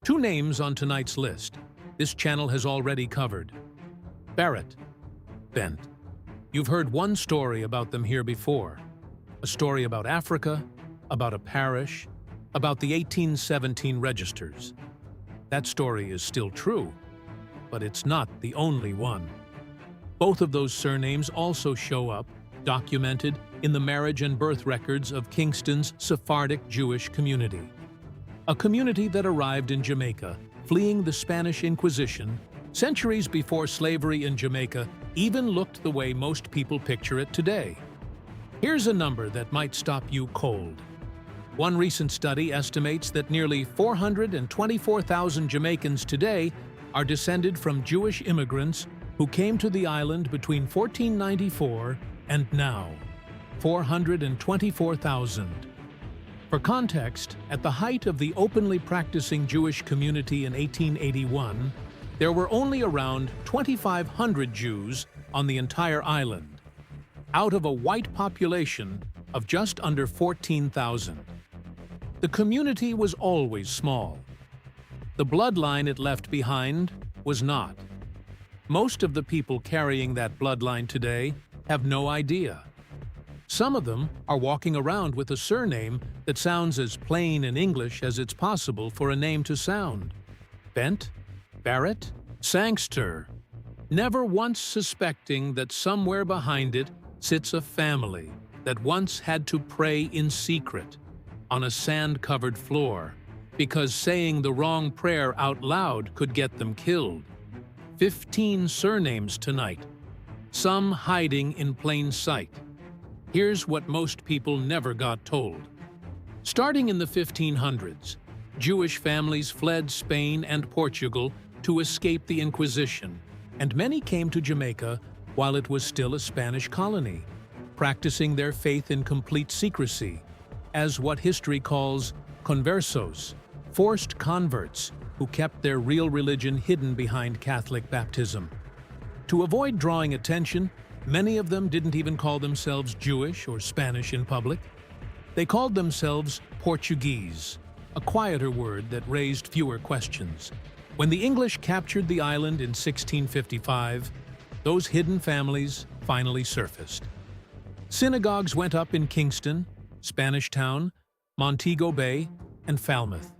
Two names on tonight's list this channel has already covered. Barrett, Bent. You've heard one story about them here before. A story about Africa, about a parish, about the 1817 registers. That story is still true, but it's not the only one. Both of those surnames also show up, documented, in the marriage and birth records of Kingston's Sephardic Jewish community. A community that arrived in Jamaica, fleeing the Spanish Inquisition, centuries before slavery in Jamaica even looked the way most people picture it today. Here's a number that might stop you cold. One recent study estimates that nearly 424,000 Jamaicans today are descended from Jewish immigrants who came to the island between 1494 and now, 424,000. For context, at the height of the openly practicing Jewish community in 1881, there were only around 2,500 Jews on the entire island, out of a white population of just under 14,000. The community was always small. The bloodline it left behind was not. Most of the people carrying that bloodline today have no idea. Some of them are walking around with a surname that sounds as plain in English as it's possible for a name to sound. Bent, Barrett, Sangster, never once suspecting that somewhere behind it sits a family that once had to pray in secret on a sand-covered floor because saying the wrong prayer out loud could get them killed. 15 surnames tonight, some hiding in plain sight. Here's what most people never got told. Starting in the 1500s, Jewish families fled Spain and Portugal to escape the Inquisition, and many came to Jamaica while it was still a Spanish colony, practicing their faith in complete secrecy, as what history calls conversos, forced converts who kept their real religion hidden behind Catholic baptism. To avoid drawing attention, many of them didn't even call themselves Jewish or Spanish in public. They called themselves Portuguese, a quieter word that raised fewer questions. When the English captured the island in 1655, those hidden families finally surfaced. Synagogues went up in Kingston, Spanish Town, Montego Bay, and Falmouth.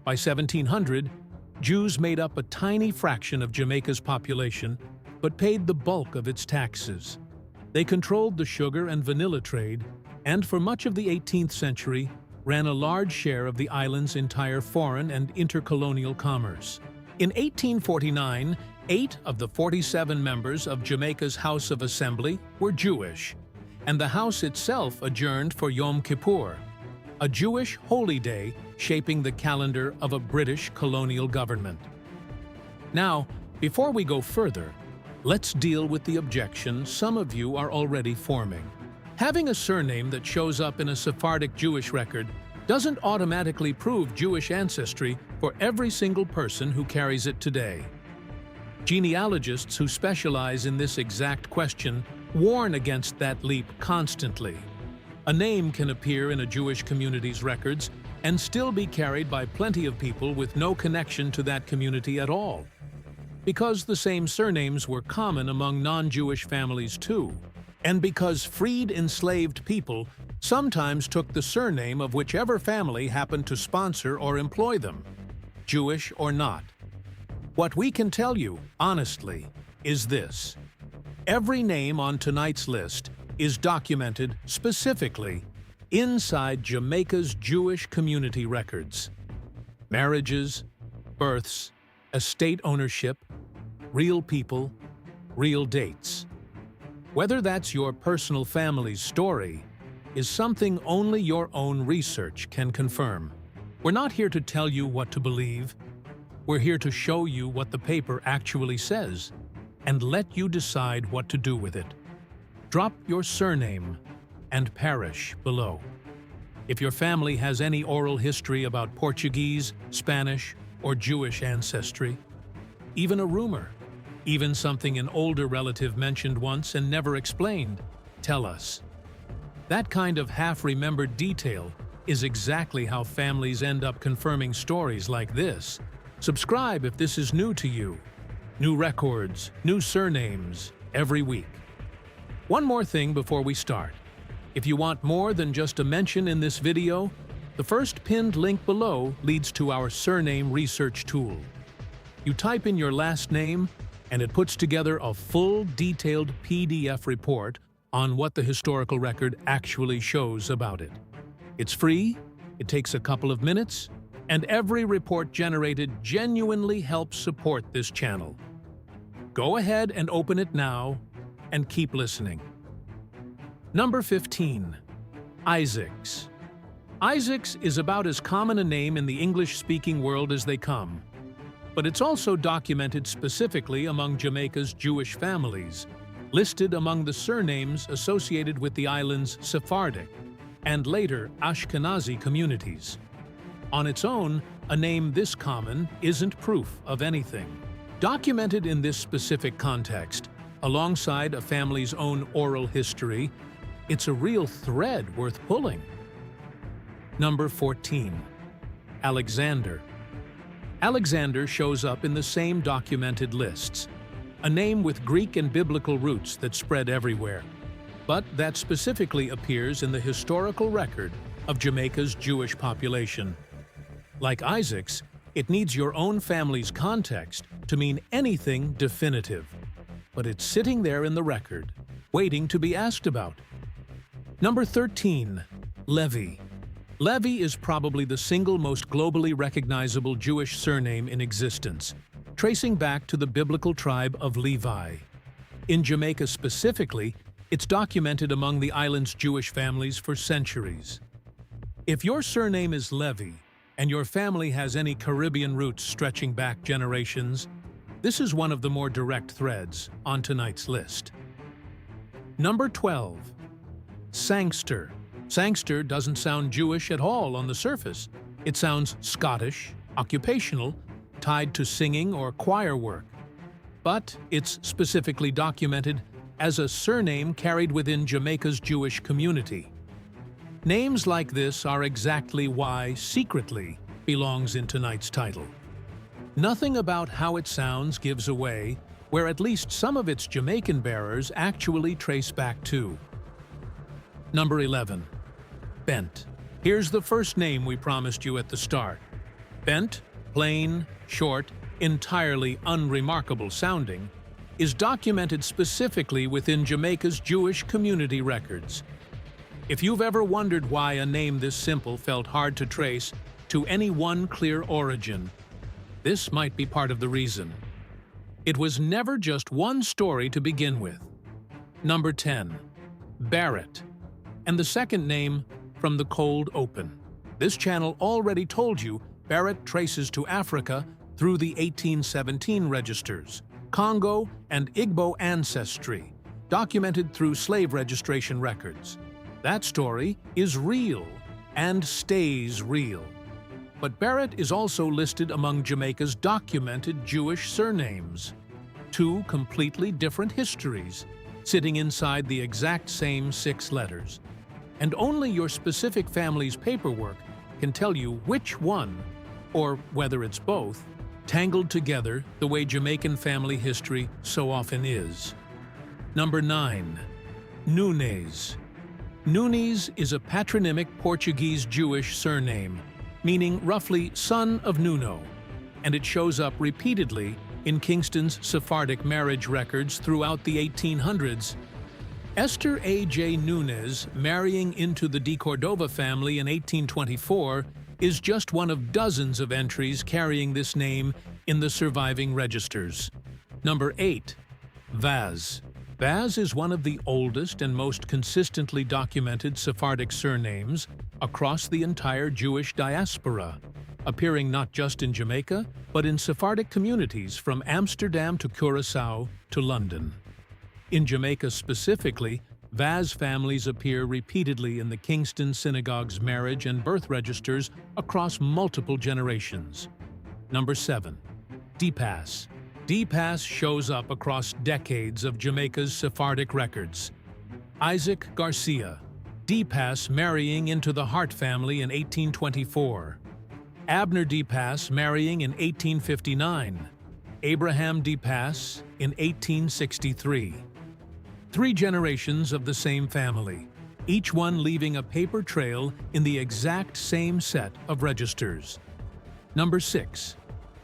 By 1700, Jews made up a tiny fraction of Jamaica's population, but paid the bulk of its taxes. They controlled the sugar and vanilla trade, and for much of the 18th century, ran a large share of the island's entire foreign and intercolonial commerce. In 1849, 8 of the 47 members of Jamaica's House of Assembly were Jewish, and the House itself adjourned for Yom Kippur, a Jewish holy day shaping the calendar of a British colonial government. Now, before we go further, let's deal with the objection some of you are already forming. Having a surname that shows up in a Sephardic Jewish record doesn't automatically prove Jewish ancestry for every single person who carries it today. Genealogists who specialize in this exact question warn against that leap constantly. A name can appear in a Jewish community's records and still be carried by plenty of people with no connection to that community at all, because the same surnames were common among non-Jewish families too, and because freed enslaved people sometimes took the surname of whichever family happened to sponsor or employ them, Jewish or not. What we can tell you, honestly, is this. Every name on tonight's list is documented specifically inside Jamaica's Jewish community records. Marriages, births, estate ownership, real people, real dates. Whether that's your personal family's story is something only your own research can confirm. We're not here to tell you what to believe. We're here to show you what the paper actually says and let you decide what to do with it. Drop your surname and parish below. If your family has any oral history about Portuguese, Spanish, or Jewish ancestry, even a rumor, even something an older relative mentioned once and never explained, tell us. That kind of half-remembered detail is exactly how families end up confirming stories like this. Subscribe if this is new to you. New records, new surnames, every week. One more thing before we start. If you want more than just a mention in this video, the first pinned link below leads to our surname research tool. You type in your last name, and it puts together a full, detailed PDF report on what the historical record actually shows about it. It's free, it takes a couple of minutes, and every report generated genuinely helps support this channel. Go ahead and open it now, and keep listening. Number 15. Isaacs. Isaacs is about as common a name in the English-speaking world as they come, but it's also documented specifically among Jamaica's Jewish families, listed among the surnames associated with the island's Sephardic and later Ashkenazi communities. On its own, a name this common isn't proof of anything. Documented in this specific context, alongside a family's own oral history, it's a real thread worth pulling. Number 14. Alexander. Alexander shows up in the same documented lists, a name with Greek and biblical roots that spread everywhere, but that specifically appears in the historical record of Jamaica's Jewish population. Like Isaac's, it needs your own family's context to mean anything definitive, but it's sitting there in the record, waiting to be asked about. Number 13. Levy. Levy is probably the single most globally recognizable Jewish surname in existence, tracing back to the biblical tribe of Levi. In Jamaica specifically, it's documented among the island's Jewish families for centuries. If your surname is Levy, and your family has any Caribbean roots stretching back generations, this is one of the more direct threads on tonight's list. Number 12. Sangster. Sangster doesn't sound Jewish at all on the surface. It sounds Scottish, occupational, tied to singing or choir work. But it's specifically documented as a surname carried within Jamaica's Jewish community. Names like this are exactly why Secretly belongs in tonight's title. Nothing about how it sounds gives away where at least some of its Jamaican bearers actually trace back to. Number 11. Bent. Here's the first name we promised you at the start. Bent, plain, short, entirely unremarkable sounding, is documented specifically within Jamaica's Jewish community records. If you've ever wondered why a name this simple felt hard to trace to any one clear origin, this might be part of the reason. It was never just one story to begin with. Number 10. Barrett. And the second name, from the cold open. This channel already told you Barrett traces to Africa through the 1817 registers, Congo and Igbo ancestry, documented through slave registration records. That story is real and stays real. But Barrett is also listed among Jamaica's documented Jewish surnames. Two completely different histories, sitting inside the exact same 6 letters. And only your specific family's paperwork can tell you which one, or whether it's both, tangled together the way Jamaican family history so often is. Number 9. Nunes. Nunes is a patronymic Portuguese Jewish surname, meaning roughly son of Nuno, and it shows up repeatedly in Kingston's Sephardic marriage records throughout the 1800s. Esther A.J. Nunes marrying into the de Cordova family in 1824 is just one of dozens of entries carrying this name in the surviving registers. Number 8. Vaz. Vaz is one of the oldest and most consistently documented Sephardic surnames across the entire Jewish diaspora, appearing not just in Jamaica, but in Sephardic communities from Amsterdam to Curaçao to London. In Jamaica specifically, Vaz families appear repeatedly in the Kingston synagogue's marriage and birth registers across multiple generations. Number 7. Depas. Depas shows up across decades of Jamaica's Sephardic records. Isaac Garcia. Depass marrying into the Hart family in 1824, Abner Depass marrying in 1859, Abraham Depass in 1863. 3 generations of the same family, each one leaving a paper trail in the exact same set of registers. Number 6.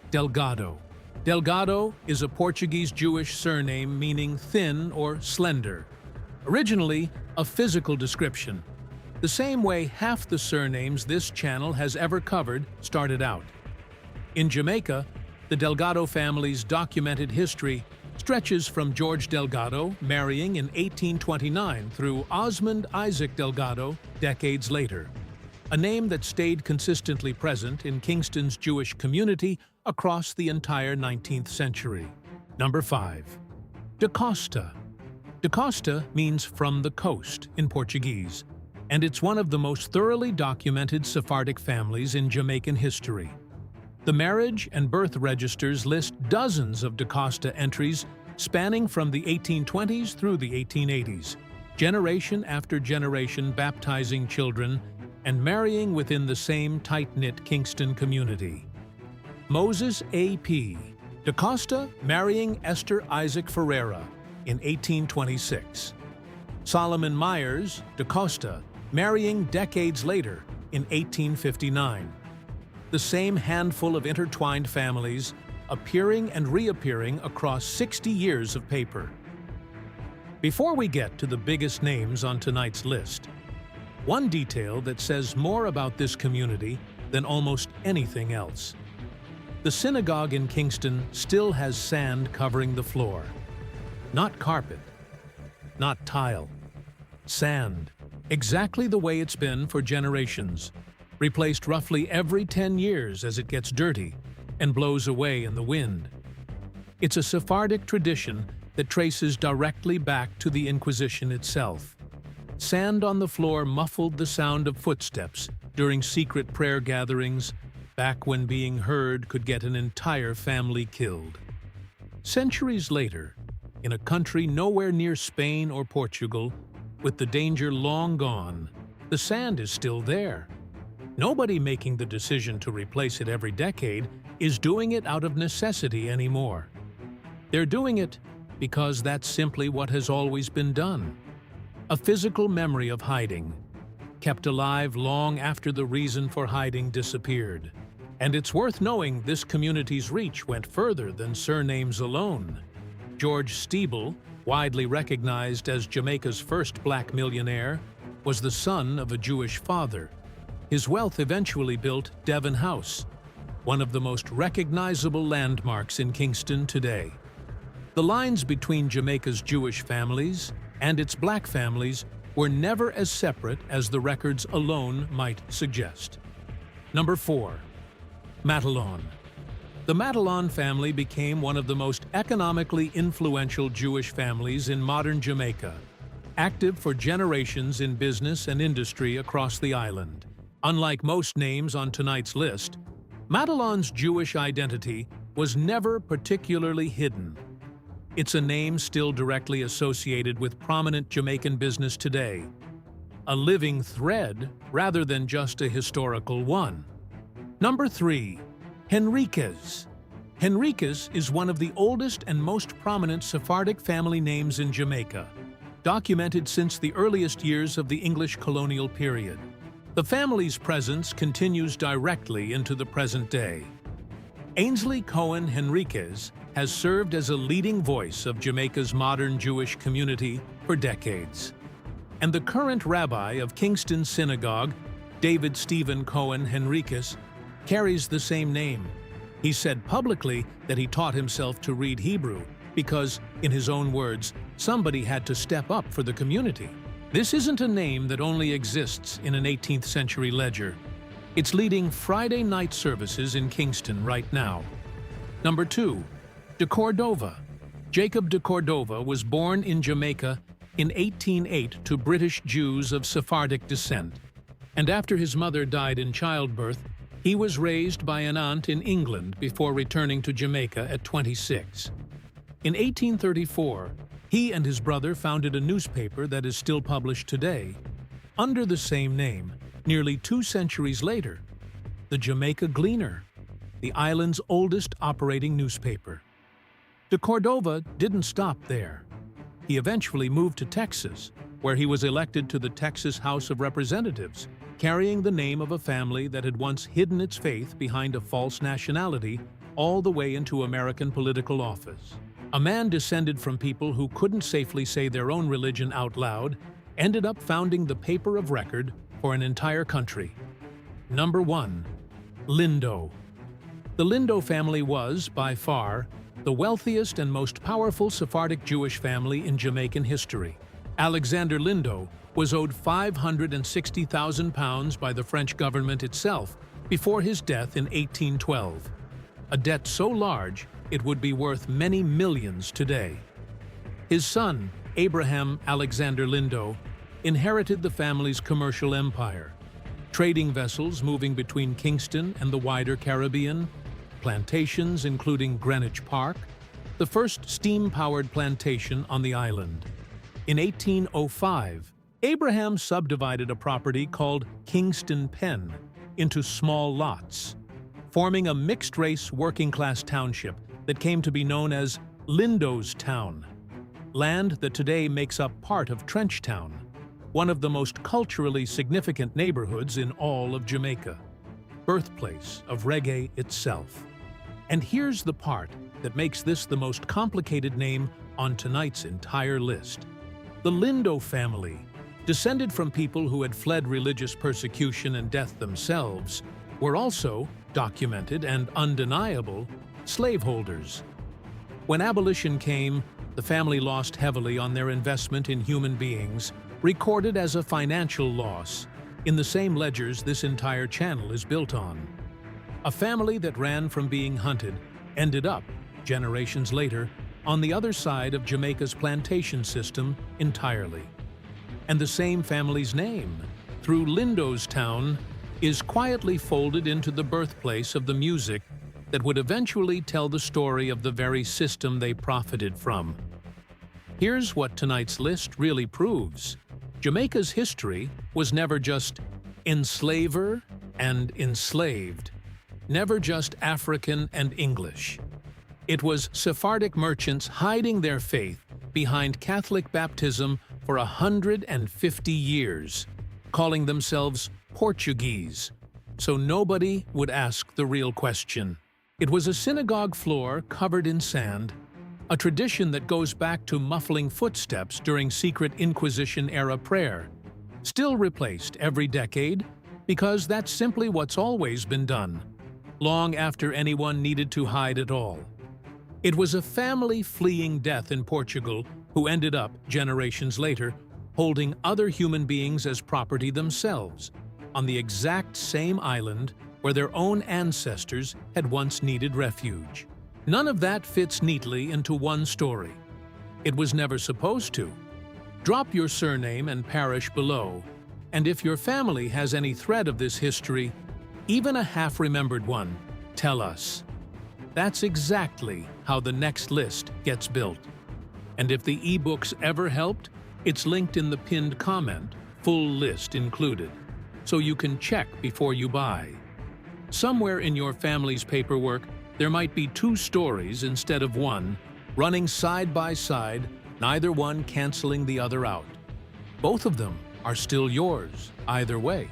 Delgado. Delgado is a Portuguese Jewish surname meaning thin or slender. Originally, a physical description, the same way half the surnames this channel has ever covered started out. In Jamaica, the Delgado family's documented history stretches from George Delgado marrying in 1829 through Osmond Isaac Delgado decades later, a name that stayed consistently present in Kingston's Jewish community across the entire 19th century. Number 5. Da Costa. Da Costa means from the coast in Portuguese, and it's one of the most thoroughly documented Sephardic families in Jamaican history. The marriage and birth registers list dozens of Da Costa entries spanning from the 1820s through the 1880s, generation after generation baptizing children and marrying within the same tight-knit Kingston community. Moses A.P. Da Costa marrying Esther Isaac Ferreira in 1826. Solomon Myers Da Costa marrying decades later in 1859. The same handful of intertwined families appearing and reappearing across 60 years of paper. Before we get to the biggest names on tonight's list, one detail that says more about this community than almost anything else. The synagogue in Kingston still has sand covering the floor. Not carpet, not tile, sand, exactly the way it's been for generations, replaced roughly every 10 years as it gets dirty and blows away in the wind. It's a Sephardic tradition that traces directly back to the Inquisition itself. Sand on the floor muffled the sound of footsteps during secret prayer gatherings, back when being heard could get an entire family killed. Centuries later, in a country nowhere near Spain or Portugal, with the danger long gone, the sand is still there. Nobody making the decision to replace it every decade is doing it out of necessity anymore. They're doing it because that's simply what has always been done. A physical memory of hiding, kept alive long after the reason for hiding disappeared. And it's worth knowing this community's reach went further than surnames alone. George Steeble, widely recognized as Jamaica's first black millionaire, was the son of a Jewish father. His wealth eventually built Devon House, one of the most recognizable landmarks in Kingston today. The lines between Jamaica's Jewish families and its black families were never as separate as the records alone might suggest. Number 4. Matalon. The Matalon family became one of the most economically influential Jewish families in modern Jamaica, active for generations in business and industry across the island. Unlike most names on tonight's list, Matalon's Jewish identity was never particularly hidden. It's a name still directly associated with prominent Jamaican business today, a living thread rather than just a historical one. Number 3. Henriquez. Henriquez is one of the oldest and most prominent Sephardic family names in Jamaica, documented since the earliest years of the English colonial period. The family's presence continues directly into the present day. Ainsley Cohen Henriquez has served as a leading voice of Jamaica's modern Jewish community for decades. And the current rabbi of Kingston Synagogue, David Stephen Cohen Henriquez, carries the same name. He said publicly that he taught himself to read Hebrew because, in his own words, somebody had to step up for the community. This isn't a name that only exists in an 18th century ledger. It's leading Friday night services in Kingston right now. Number 2. De Cordova. Jacob de Cordova was born in Jamaica in 1808 to British Jews of Sephardic descent, and after his mother died in childbirth, he was raised by an aunt in England before returning to Jamaica at 26. In 1834, he and his brother founded a newspaper that is still published today. under the same name, nearly 2 centuries later, the Jamaica Gleaner, the island's oldest operating newspaper. De Cordova didn't stop there. He eventually moved to Texas, where he was elected to the Texas House of Representatives, carrying the name of a family that had once hidden its faith behind a false nationality all the way into American political office. A man descended from people who couldn't safely say their own religion out loud ended up founding the paper of record for an entire country. Number 1. Lindo. The Lindo family was, by far, the wealthiest and most powerful Sephardic Jewish family in Jamaican history. Alexander Lindo was owed £560,000 by the French government itself before his death in 1812, a debt so large it would be worth many millions today. His son, Abraham Alexander Lindo, inherited the family's commercial empire, trading vessels moving between Kingston and the wider Caribbean, plantations including Greenwich Park, the first steam-powered plantation on the island. In 1805, Abraham subdivided a property called Kingston Pen into small lots, forming a mixed-race working-class township that came to be known as Lindo's Town, land that today makes up part of Trenchtown, one of the most culturally significant neighborhoods in all of Jamaica, birthplace of reggae itself. And here's the part that makes this the most complicated name on tonight's entire list. The Lindo family, descended from people who had fled religious persecution and death themselves, were also, documented and undeniable, slaveholders. When abolition came, the family lost heavily on their investment in human beings, recorded as a financial loss, in the same ledgers this entire channel is built on. A family that ran from being hunted ended up, generations later, on the other side of Jamaica's plantation system entirely. And the same family's name, through Lindo's Town, is quietly folded into the birthplace of the music that would eventually tell the story of the very system they profited from. Here's what tonight's list really proves. Jamaica's history was never just enslaver and enslaved, never just African and English. It was Sephardic merchants hiding their faith behind Catholic baptism for 150 years, calling themselves Portuguese, so nobody would ask the real question. It was a synagogue floor covered in sand, a tradition that goes back to muffling footsteps during secret Inquisition-era prayer, still replaced every decade because that's simply what's always been done, long after anyone needed to hide at all. It was a family fleeing death in Portugal who ended up, generations later, holding other human beings as property themselves, on the exact same island where their own ancestors had once needed refuge. None of that fits neatly into one story. It was never supposed to. Drop your surname and parish below, and if your family has any thread of this history, even a half-remembered one, tell us. That's exactly how the next list gets built. And if the ebooks ever helped, it's linked in the pinned comment, full list included, so you can check before you buy. Somewhere in your family's paperwork, there might be 2 stories instead of one, running side by side, neither one canceling the other out. Both of them are still yours, either way.